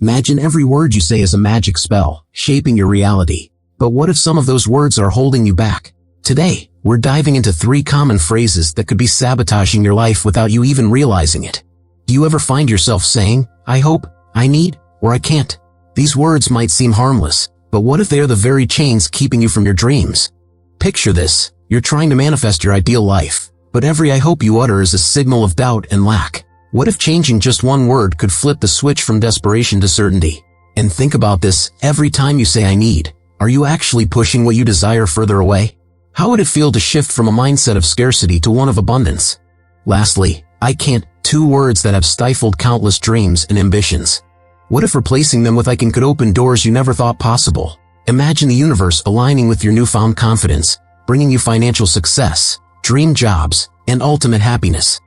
Imagine every word you say is a magic spell, shaping your reality. But what if some of those words are holding you back? Today, we're diving into 3 common phrases that could be sabotaging your life without you even realizing it. Do you ever find yourself saying, "I hope," "I need," or "I can't"? These words might seem harmless, but what if they are the very chains keeping you from your dreams? Picture this. You're trying to manifest your ideal life, but every "I hope" you utter is a signal of doubt and lack. What if changing just one word could flip the switch from desperation to certainty? And think about this, every time you say "I need," are you actually pushing what you desire further away? How would it feel to shift from a mindset of scarcity to one of abundance? Lastly, "I can't," 2 words that have stifled countless dreams and ambitions. What if replacing them with "I can" could open doors you never thought possible? Imagine the universe aligning with your newfound confidence, bringing you financial success, dream jobs, and ultimate happiness.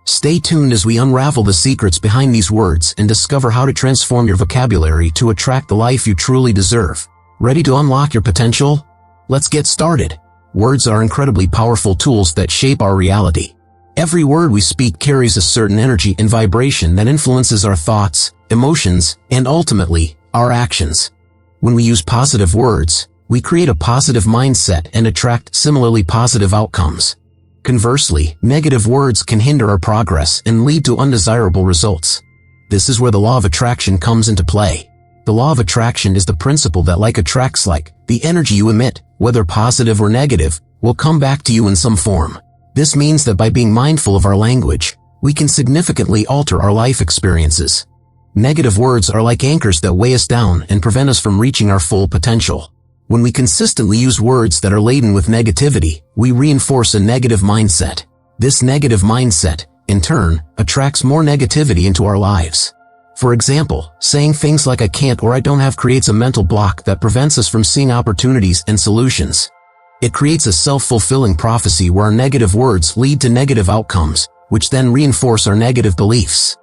Stay tuned as we unravel the secrets behind these words and discover how to transform your vocabulary to attract the life you truly deserve. Ready to unlock your potential? Let's get started. Words are incredibly powerful tools that shape our reality. Every word we speak carries a certain energy and vibration that influences our thoughts, emotions, and ultimately, our actions. When we use positive words, we create a positive mindset and attract similarly positive outcomes. Conversely, negative words can hinder our progress and lead to undesirable results. This is where the law of attraction comes into play. The law of attraction is the principle that like attracts like. The energy you emit, whether positive or negative, will come back to you in some form. This means that by being mindful of our language, we can significantly alter our life experiences. Negative words are like anchors that weigh us down and prevent us from reaching our full potential. When we consistently use words that are laden with negativity, we reinforce a negative mindset. This negative mindset, in turn, attracts more negativity into our lives. For example, saying things like "I can't" or "I don't have" creates a mental block that prevents us from seeing opportunities and solutions. It creates a self-fulfilling prophecy where our negative words lead to negative outcomes, which then reinforce our negative beliefs.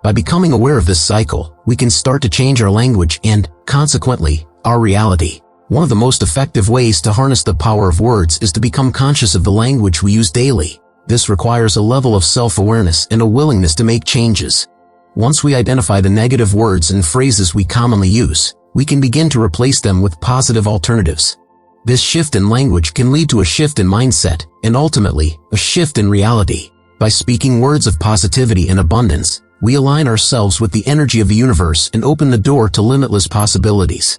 By becoming aware of this cycle, we can start to change our language and, consequently, our reality. One of the most effective ways to harness the power of words is to become conscious of the language we use daily. This requires a level of self-awareness and a willingness to make changes. Once we identify the negative words and phrases we commonly use, we can begin to replace them with positive alternatives. This shift in language can lead to a shift in mindset and ultimately, a shift in reality. By speaking words of positivity and abundance, we align ourselves with the energy of the universe and open the door to limitless possibilities.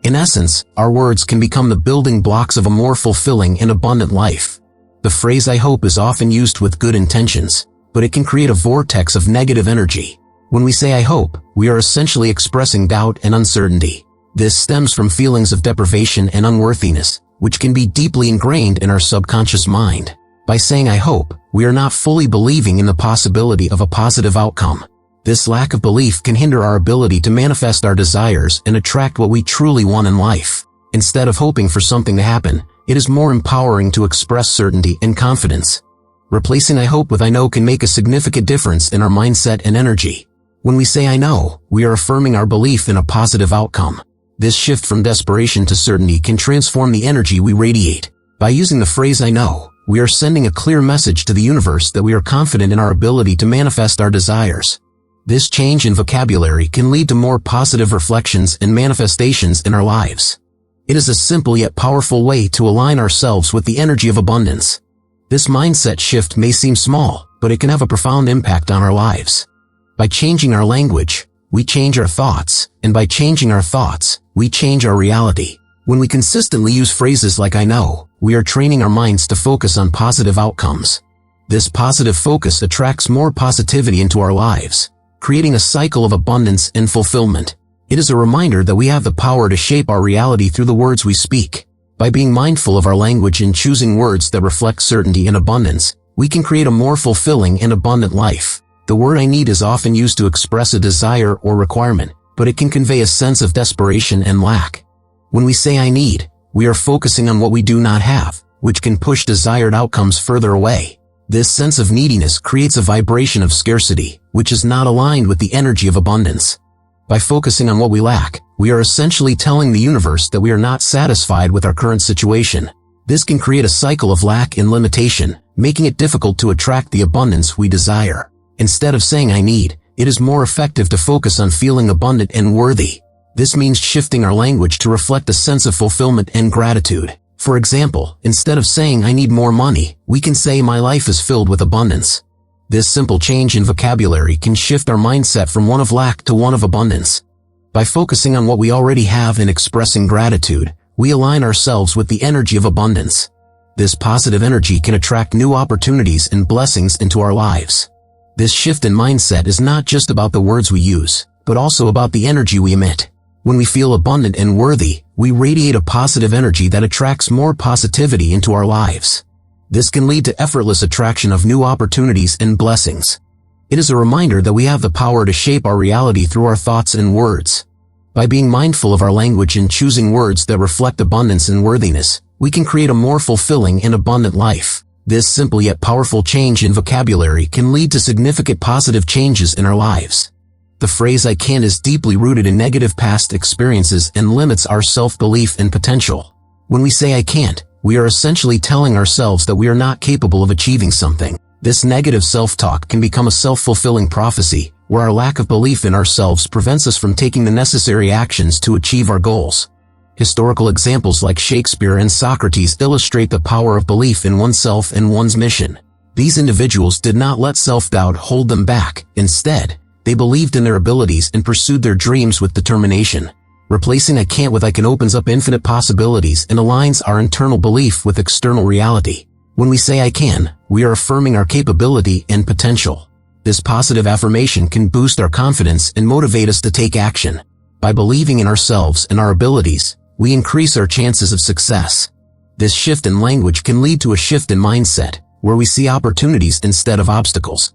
In essence, our words can become the building blocks of a more fulfilling and abundant life. The phrase "I hope" is often used with good intentions, but it can create a vortex of negative energy. When we say "I hope," we are essentially expressing doubt and uncertainty. This stems from feelings of deprivation and unworthiness, which can be deeply ingrained in our subconscious mind. By saying "I hope," we are not fully believing in the possibility of a positive outcome. This lack of belief can hinder our ability to manifest our desires and attract what we truly want in life. Instead of hoping for something to happen, it is more empowering to express certainty and confidence. Replacing "I hope" with "I know" can make a significant difference in our mindset and energy. When we say "I know," we are affirming our belief in a positive outcome. This shift from desperation to certainty can transform the energy we radiate. By using the phrase "I know," we are sending a clear message to the universe that we are confident in our ability to manifest our desires. This change in vocabulary can lead to more positive reflections and manifestations in our lives. It is a simple yet powerful way to align ourselves with the energy of abundance. This mindset shift may seem small, but it can have a profound impact on our lives. By changing our language, we change our thoughts, and by changing our thoughts, we change our reality. When we consistently use phrases like "I know," we are training our minds to focus on positive outcomes. This positive focus attracts more positivity into our lives, creating a cycle of abundance and fulfillment. It is a reminder that we have the power to shape our reality through the words we speak. By being mindful of our language and choosing words that reflect certainty and abundance, we can create a more fulfilling and abundant life. The word "I need" is often used to express a desire or requirement, but it can convey a sense of desperation and lack. When we say "I need," we are focusing on what we do not have, which can push desired outcomes further away. This sense of neediness creates a vibration of scarcity, which is not aligned with the energy of abundance. By focusing on what we lack, we are essentially telling the universe that we are not satisfied with our current situation. This can create a cycle of lack and limitation, making it difficult to attract the abundance we desire. Instead of saying "I need," it is more effective to focus on feeling abundant and worthy. This means shifting our language to reflect a sense of fulfillment and gratitude. For example, instead of saying I need more money, we can say my life is filled with abundance. This simple change in vocabulary can shift our mindset from one of lack to one of abundance. By focusing on what we already have and expressing gratitude, we align ourselves with the energy of abundance. This positive energy can attract new opportunities and blessings into our lives. This shift in mindset is not just about the words we use, but also about the energy we emit. When we feel abundant and worthy, we radiate a positive energy that attracts more positivity into our lives. This can lead to effortless attraction of new opportunities and blessings. It is a reminder that we have the power to shape our reality through our thoughts and words. By being mindful of our language and choosing words that reflect abundance and worthiness, we can create a more fulfilling and abundant life. This simple yet powerful change in vocabulary can lead to significant positive changes in our lives. The phrase I can't is deeply rooted in negative past experiences and limits our self-belief and potential. When we say I can't, we are essentially telling ourselves that we are not capable of achieving something. This negative self-talk can become a self-fulfilling prophecy, where our lack of belief in ourselves prevents us from taking the necessary actions to achieve our goals. Historical examples like Shakespeare and Socrates illustrate the power of belief in oneself and one's mission. These individuals did not let self-doubt hold them back. Instead, they believed in their abilities and pursued their dreams with determination. Replacing I can't with I can opens up infinite possibilities and aligns our internal belief with external reality. When we say I can, we are affirming our capability and potential. This positive affirmation can boost our confidence and motivate us to take action. By believing in ourselves and our abilities, we increase our chances of success. This shift in language can lead to a shift in mindset, where we see opportunities instead of obstacles.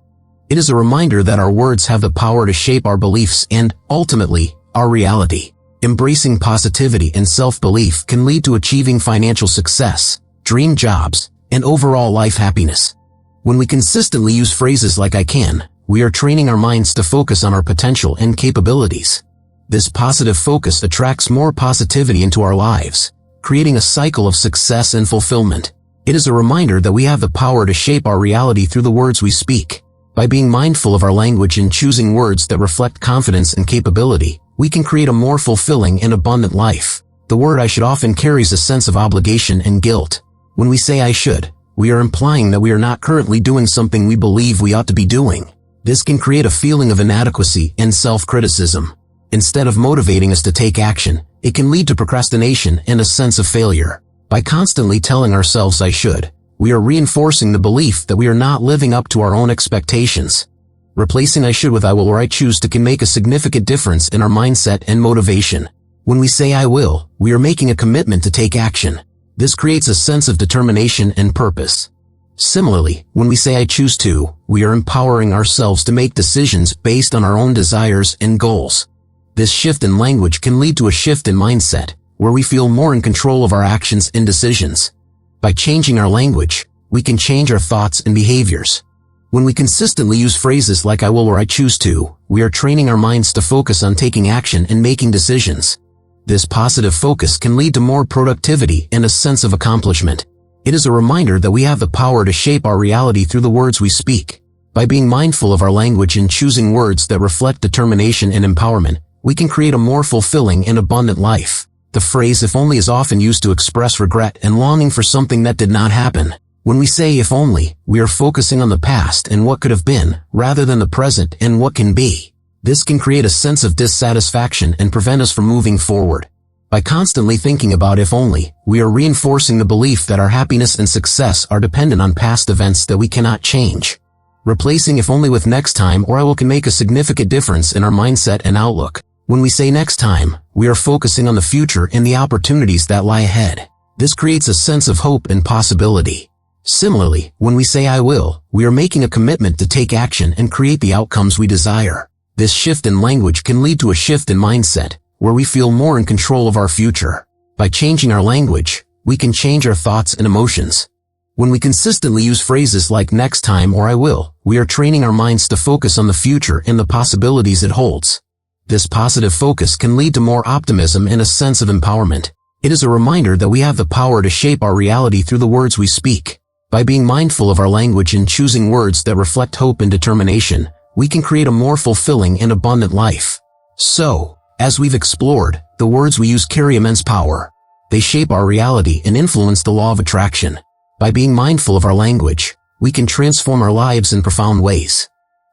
It is a reminder that our words have the power to shape our beliefs and, ultimately, our reality. Embracing positivity and self-belief can lead to achieving financial success, dream jobs, and overall life happiness. When we consistently use phrases like I can, we are training our minds to focus on our potential and capabilities. This positive focus attracts more positivity into our lives, creating a cycle of success and fulfillment. It is a reminder that we have the power to shape our reality through the words we speak. By being mindful of our language and choosing words that reflect confidence and capability, we can create a more fulfilling and abundant life. The word I should often carries a sense of obligation and guilt. When we say I should, we are implying that we are not currently doing something we believe we ought to be doing. This can create a feeling of inadequacy and self-criticism. Instead of motivating us to take action, it can lead to procrastination and a sense of failure. By constantly telling ourselves I should, we are reinforcing the belief that we are not living up to our own expectations. Replacing I should with I will or I choose to can make a significant difference in our mindset and motivation. When we say I will, we are making a commitment to take action. This creates a sense of determination and purpose. Similarly, when we say I choose to, we are empowering ourselves to make decisions based on our own desires and goals. This shift in language can lead to a shift in mindset, where we feel more in control of our actions and decisions. By changing our language, we can change our thoughts and behaviors. When we consistently use phrases like I will or I choose to, we are training our minds to focus on taking action and making decisions. This positive focus can lead to more productivity and a sense of accomplishment. It is a reminder that we have the power to shape our reality through the words we speak. By being mindful of our language and choosing words that reflect determination and empowerment, we can create a more fulfilling and abundant life. The phrase if only is often used to express regret and longing for something that did not happen. When we say if only, we are focusing on the past and what could have been, rather than the present and what can be. This can create a sense of dissatisfaction and prevent us from moving forward. By constantly thinking about if only, we are reinforcing the belief that our happiness and success are dependent on past events that we cannot change. Replacing if only with next time or I will can make a significant difference in our mindset and outlook. When we say next time, we are focusing on the future and the opportunities that lie ahead. This creates a sense of hope and possibility. Similarly, when we say I will, we are making a commitment to take action and create the outcomes we desire. This shift in language can lead to a shift in mindset, where we feel more in control of our future. By changing our language, we can change our thoughts and emotions. When we consistently use phrases like next time or I will, we are training our minds to focus on the future and the possibilities it holds. This positive focus can lead to more optimism and a sense of empowerment. It is a reminder that we have the power to shape our reality through the words we speak. By being mindful of our language and choosing words that reflect hope and determination, we can create a more fulfilling and abundant life. So, as we've explored, the words we use carry immense power. They shape our reality and influence the law of attraction. By being mindful of our language, we can transform our lives in profound ways.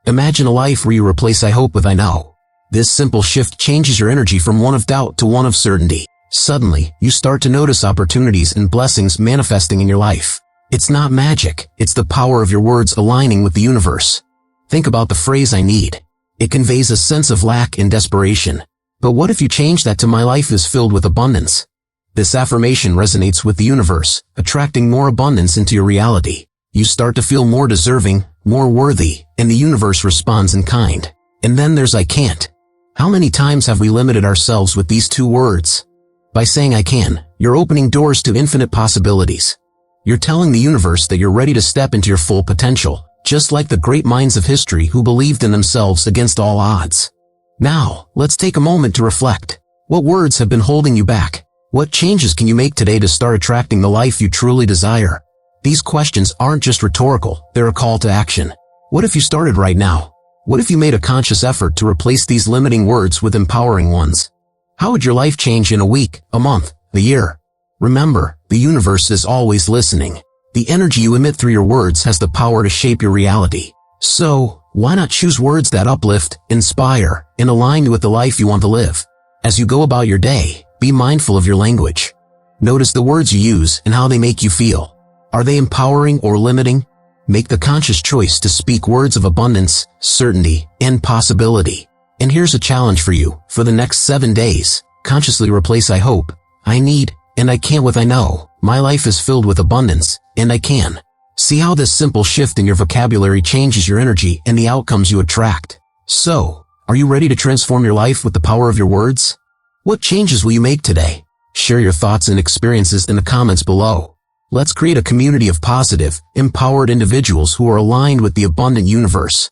Imagine a life where you replace "I hope" with "I know." This simple shift changes your energy from one of doubt to one of certainty. Suddenly, you start to notice opportunities and blessings manifesting in your life. It's not magic, it's the power of your words aligning with the universe. Think about the phrase "I need." It conveys a sense of lack and desperation. But what if you change that to "My life is filled with abundance"? This affirmation resonates with the universe, attracting more abundance into your reality. You start to feel more deserving, more worthy, and the universe responds in kind. And then there's "I can't." How many times have we limited ourselves with these two words? By saying "I can," you're opening doors to infinite possibilities. You're telling the universe that you're ready to step into your full potential, just like the great minds of history who believed in themselves against all odds. Now, let's take a moment to reflect. What words have been holding you back? What changes can you make today to start attracting the life you truly desire? These questions aren't just rhetorical, they're a call to action. What if you started right now? What if you made a conscious effort to replace these limiting words with empowering ones? How would your life change in a week, a month, a year? Remember, the universe is always listening. The energy you emit through your words has the power to shape your reality. So, why not choose words that uplift, inspire, and align with the life you want to live? As you go about your day, be mindful of your language. Notice the words you use and how they make you feel. Are they empowering or limiting? Make the conscious choice to speak words of abundance, certainty, and possibility. And here's a challenge for you. For the next 7 days, consciously replace "I hope," "I need," and "I can't" with "I know." My life is filled with abundance, and I can. See how this simple shift in your vocabulary changes your energy and the outcomes you attract. So, are you ready to transform your life with the power of your words? What changes will you make today? Share your thoughts and experiences in the comments below. Let's create a community of positive, empowered individuals who are aligned with the abundant universe.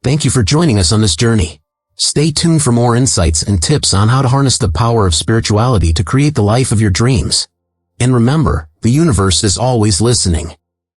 Thank you for joining us on this journey. Stay tuned for more insights and tips on how to harness the power of spirituality to create the life of your dreams. And remember, the universe is always listening.